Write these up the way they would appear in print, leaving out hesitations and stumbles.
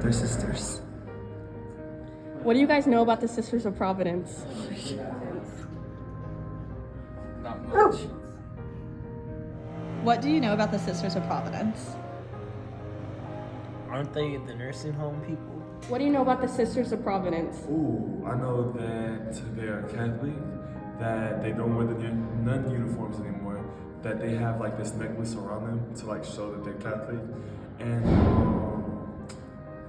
They're sisters. What do you guys know about the Sisters of Providence? Not much. What do you know about the Sisters of Providence? Aren't they the nursing home people? What do you know about the Sisters of Providence? Ooh, I know that they are Catholic, that they don't wear the nun uniforms anymore, that they have like this necklace around them to like show that they're Catholic, and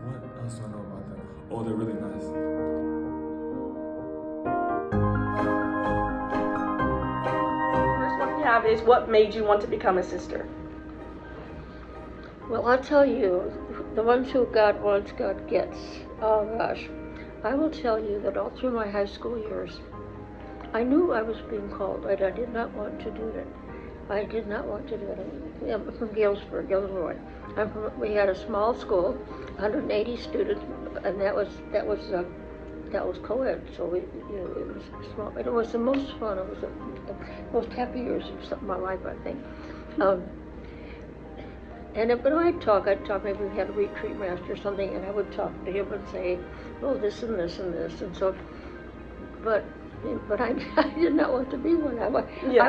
what else do I know about them? Oh, they're really nice. First one we have is, what made you want to become a sister? Well, I'll tell you, the ones who God wants, God gets. Oh gosh, I will tell you that all through my high school years, I knew I was being called, but I did not want to do it. I did not want to do it. I'm from Galesburg, Illinois. We had a small school, 180 students, and that was co-ed. So it was small, but it was the most fun. It was the most happy years of my life, I think. And when I'd talk, maybe we had a retreat master or something, and I would talk to him and say, oh, this and this and this. And so, but I did not want to be one. I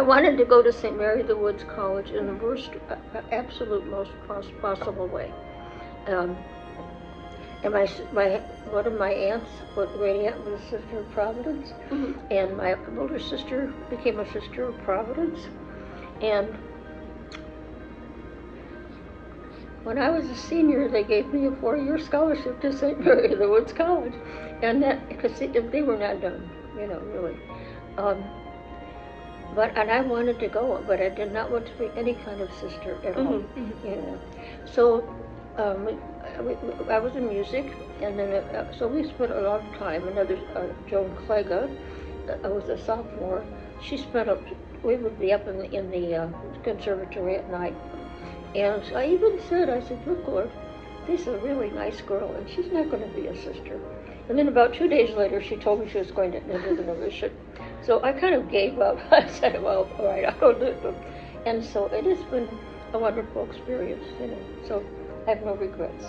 wanted to go to St. Mary the Woods College in the worst, absolute most possible way. And one of my aunts, great aunt, was a sister of Providence, and my older sister became a sister of Providence. And when I was a senior, they gave me a 4-year scholarship to St. Mary the Woods College, and that because they were not done, really. And I wanted to go, but I did not want to be any kind of sister at all. So I was in music, and then so we spent a lot of time. Another Joan Klega, was a sophomore. We would be up in the conservatory at night. And I even said, look, Lord, this is a really nice girl, and she's not going to be a sister. And then about 2 days later, she told me she was going to enter the novitiate. So I kind of gave up. I said, well, all right, I'll do it. And so it has been a wonderful experience, So I have no regrets.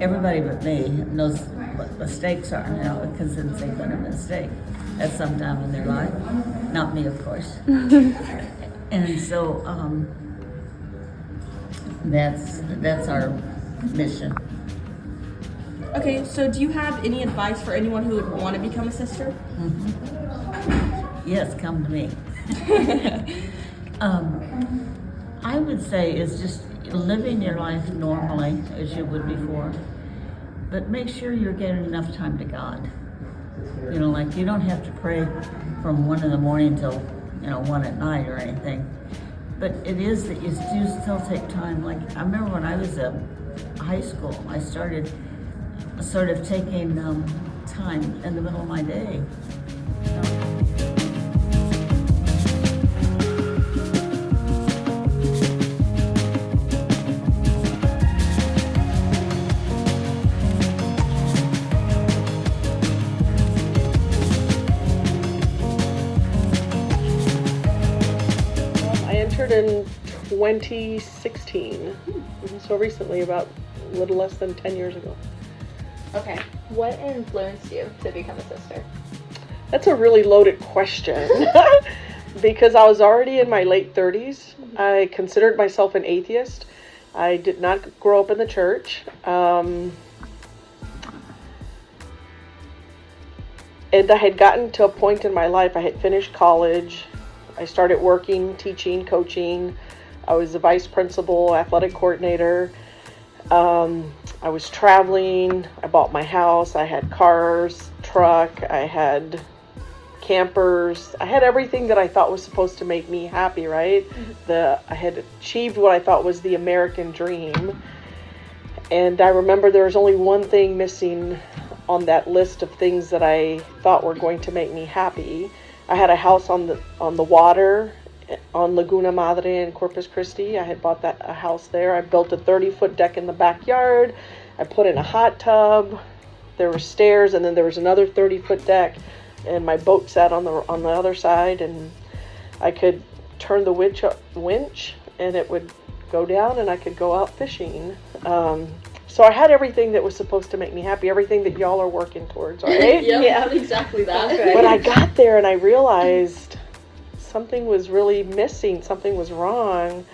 Everybody but me knows what mistakes are, because they've been a mistake at some time in their life. Not me, of course. And so that's our mission. Okay, so do you have any advice for anyone who would want to become a sister? Yes, come to me. I would say it's just living your life normally as you would before, but make sure you're getting enough time to God. Like you don't have to pray from 1 in the morning till 1 at night or anything, but it is that you do still take time. Like I remember when I was in high school, I started sort of taking time in the middle of my day. In 2016, so recently, about a little less than 10 years ago. Okay, what influenced you to become a sister? That's a really loaded question because I was already in my late 30s. I considered myself an atheist. I did not grow up in the church. And I had gotten to a point in my life, I had finished college. I started working, teaching, coaching. I was the vice principal, athletic coordinator. I was traveling. I bought my house. I had cars, truck. I had campers. I had everything that I thought was supposed to make me happy, right? I had achieved what I thought was the American dream. And I remember there was only one thing missing on that list of things that I thought were going to make me happy. I had a house on the water on Laguna Madre in Corpus Christi. I had bought a house there. I built a 30-foot deck in the backyard. I put in a hot tub. There were stairs, and then there was another 30-foot deck, and my boat sat on the other side, and I could turn the winch, and it would go down, and I could go out fishing. So I had everything that was supposed to make me happy, everything that y'all are working towards, right? Yeah, exactly that. Okay. But I got there and I realized something was really missing, something was wrong.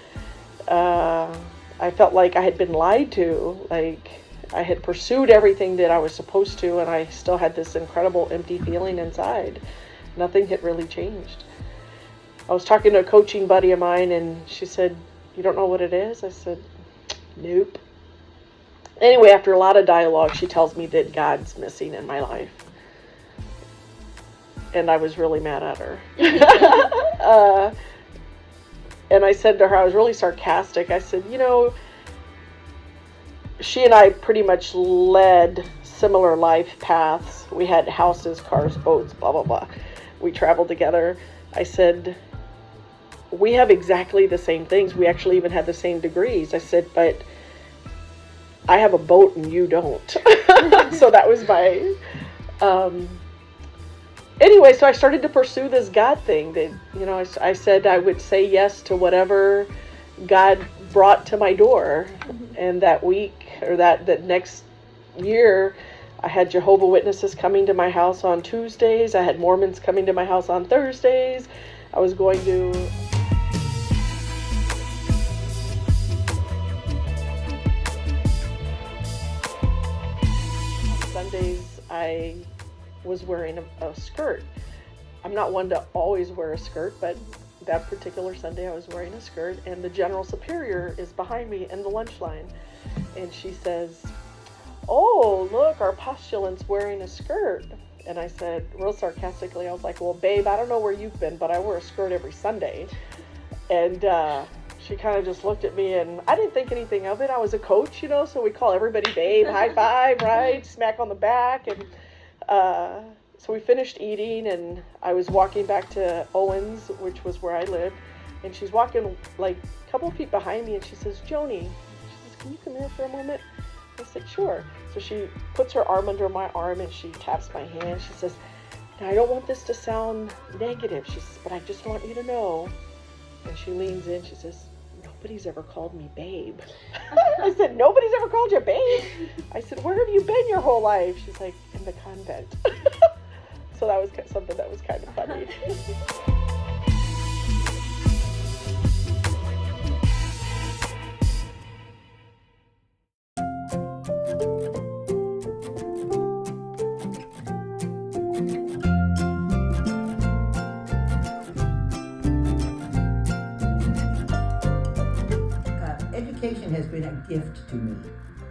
I felt like I had been lied to, like I had pursued everything that I was supposed to, and I still had this incredible empty feeling inside. Nothing had really changed. I was talking to a coaching buddy of mine, and she said, "You don't know what it is?" I said, "Nope." Anyway, after a lot of dialogue, she tells me that God's missing in my life. And I was really mad at her. And I said to her, I was really sarcastic. I said, she and I pretty much led similar life paths. We had houses, cars, boats, blah, blah, blah. We traveled together. I said, we have exactly the same things. We actually even had the same degrees. I said, but I have a boat and you don't. So that was my, anyway, so I started to pursue this God thing that, I said I would say yes to whatever God brought to my door. And that week, or that next year, I had Jehovah Witnesses coming to my house on Tuesdays. I had Mormons coming to my house on Thursdays. I was going to... Sundays, I was wearing a skirt. I'm not one to always wear a skirt, but that particular Sunday I was wearing a skirt, and the general superior is behind me in the lunch line, and she says, "Oh, look, our postulant's wearing a skirt." And I said, real sarcastically, I was like, "Well, babe, I don't know where you've been, but I wear a skirt every Sunday." And she kind of just looked at me, and I didn't think anything of it. I was a coach, so we call everybody babe, high five, right? Smack on the back. And so we finished eating, and I was walking back to Owens, which was where I lived. And she's walking like a couple feet behind me, and she says, "Joni," she says, "can you come here for a moment?" I said, "Sure." So she puts her arm under my arm, and she taps my hand. She says, "Now, I don't want this to sound negative," she says, "but I just want you to know." And she leans in, she says, "Nobody's ever called me babe." I said, "Nobody's ever called you babe?" I said, "Where have you been your whole life?" She's like, "In the convent." So that was something that was kind of funny. Education has been a gift to me,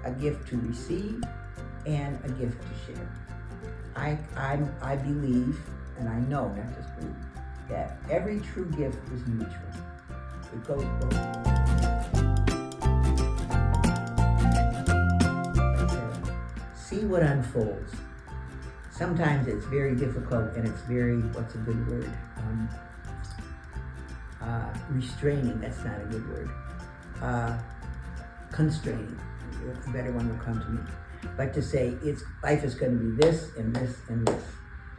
a gift to receive and a gift to share. I believe, and I know, not just believe, that every true gift is mutual. It goes both. See what unfolds. Sometimes it's very difficult, and it's very, what's a good word? Restraining, that's not a good word. Constraining, a better one will come to me. But to say life is going to be this and this and this,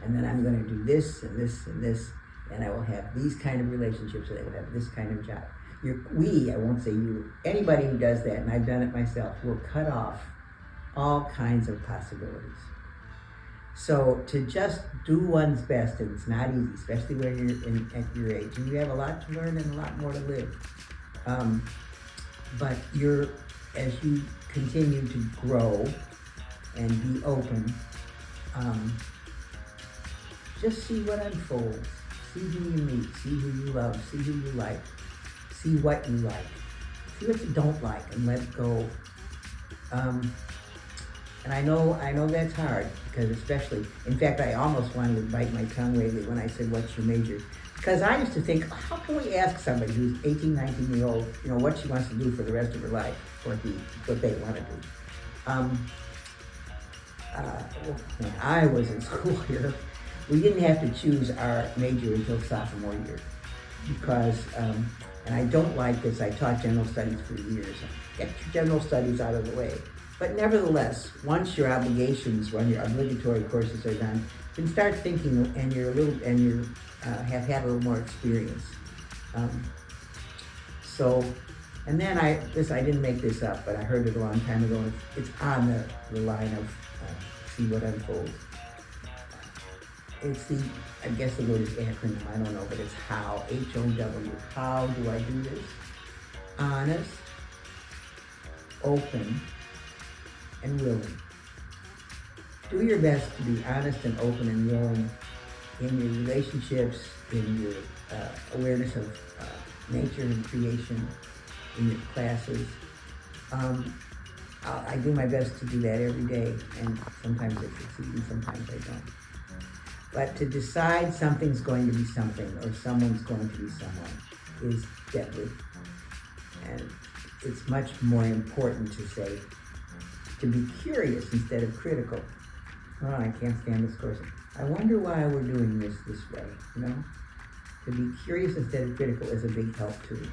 and then I'm going to do this and this and this, and I will have these kind of relationships, and I will have this kind of job. I won't say you, anybody who does that, and I've done it myself, will cut off all kinds of possibilities. So to just do one's best, and it's not easy, especially when you're at your age, and you have a lot to learn and a lot more to live. But as you continue to grow and be open, just see what unfolds. See who you meet, see who you love, see who you like, see what you like. see what you don't like and let go. And I know that's hard, because especially, in fact, I almost wanted to bite my tongue lately when I said, what's your major? Because I used to think, how can we ask somebody who's 18, 19-year-old, what she wants to do for the rest of her life, or what they want to do. When I was in school here, we didn't have to choose our major until sophomore year, because, and I don't like this, I taught general studies for years. Get your general studies out of the way. But nevertheless, once your obligations, when your obligatory courses are done, you can start thinking, and you have had a little more experience. And then I didn't make this up, but I heard it a long time ago. And it's on the line of see what unfolds. It's I guess the word is acronym, I don't know, but it's HOW, H-O-W. How do I do this? Honest, open, and willing. Do your best to be honest and open and willing in your relationships, in your awareness of nature and creation, in your classes. I do my best to do that every day, and sometimes I succeed and sometimes I don't. But to decide something's going to be something or someone's going to be someone is deadly. And it's much more important to say, to be curious instead of critical. Oh, I can't stand this course. I wonder why we're doing this way, To be curious instead of critical is a big help too.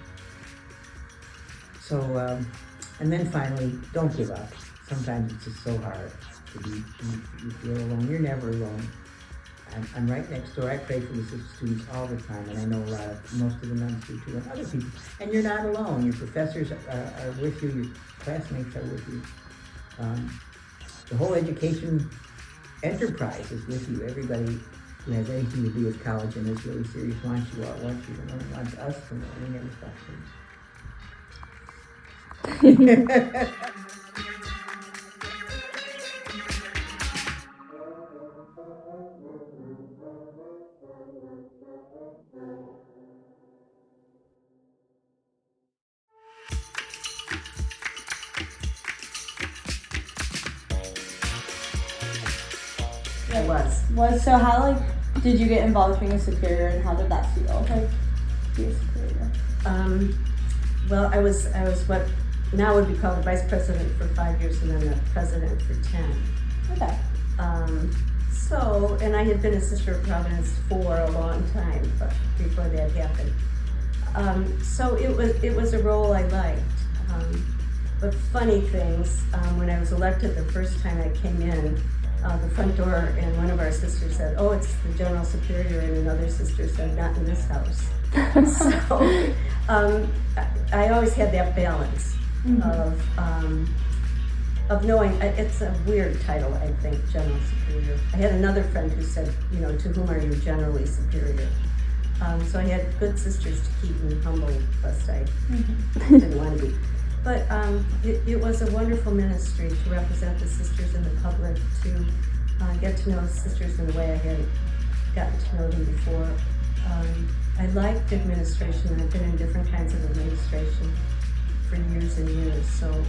So, and then finally, don't give up. Sometimes it's just so hard to be, you feel alone. You're never alone. I'm right next door. I pray for the students all the time, and I know most of the nuns do too, and other people. And you're not alone. Your professors are with you. Your classmates are with you. The whole education enterprise is with you. Everybody who has anything to do with college and is really serious wants you all, wants you to learn, wants us to learn, and never stops. It was. So how did you get involved being a superior, and how did that feel? Be a superior. Well, I was what now would be called the vice president for 5 years, and then the president for 10. Okay. And I had been a sister of Providence for a long time, but before that happened. So it was a role I liked. But funny things, when I was elected the first time I came in, the front door, and one of our sisters said, "Oh, it's the general superior," and another sister said, "Not in this house." So I always had that balance of knowing. It's a weird title, I think, general superior. I had another friend who said, "To whom are you generally superior?" So I had good sisters to keep me humble, lest I didn't want to be. But it was a wonderful ministry to represent the sisters in the public, to get to know sisters in a way I hadn't gotten to know them before. I liked administration. I've been in different kinds of administration for years and years. So,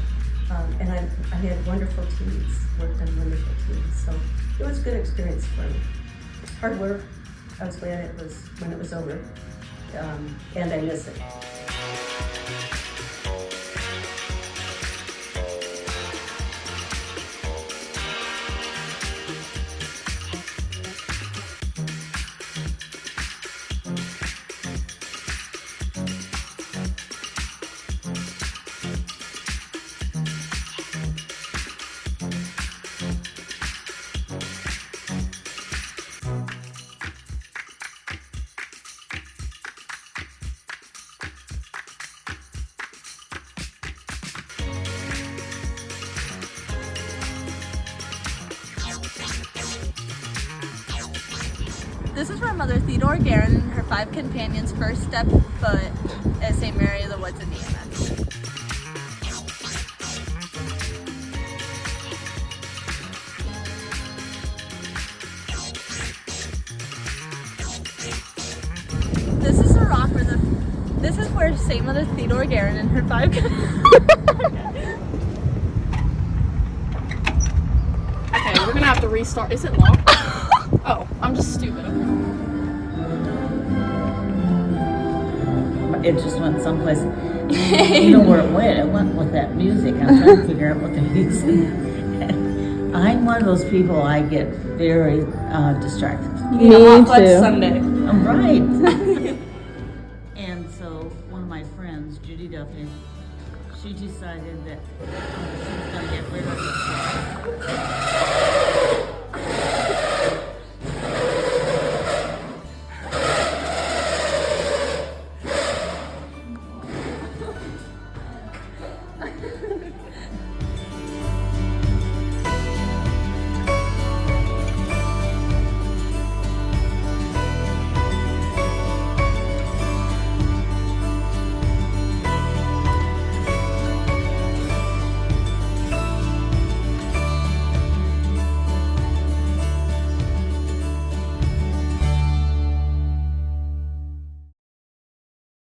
and I had wonderful teams, worked on wonderful teams. So it was a good experience for me. Hard work. I was glad it was when it was over, and I miss it. This is where Mother Theodore Guerin and her 5 companions first stepped foot at St. Mary of the Woods, Indiana. This is a rock where this is where St. Mother Theodore Guerin and her 5 Okay, we're gonna have to restart. Is it long? Oh, I'm just stupid. It just went someplace. You know where it went? It went with that music. I'm trying to figure out what they're using. I'm one of those people, I get very distracted. You get a hot fudge sundae. I'm right. And so one of my friends, Judy Duffy, she decided that she was going to get rid of the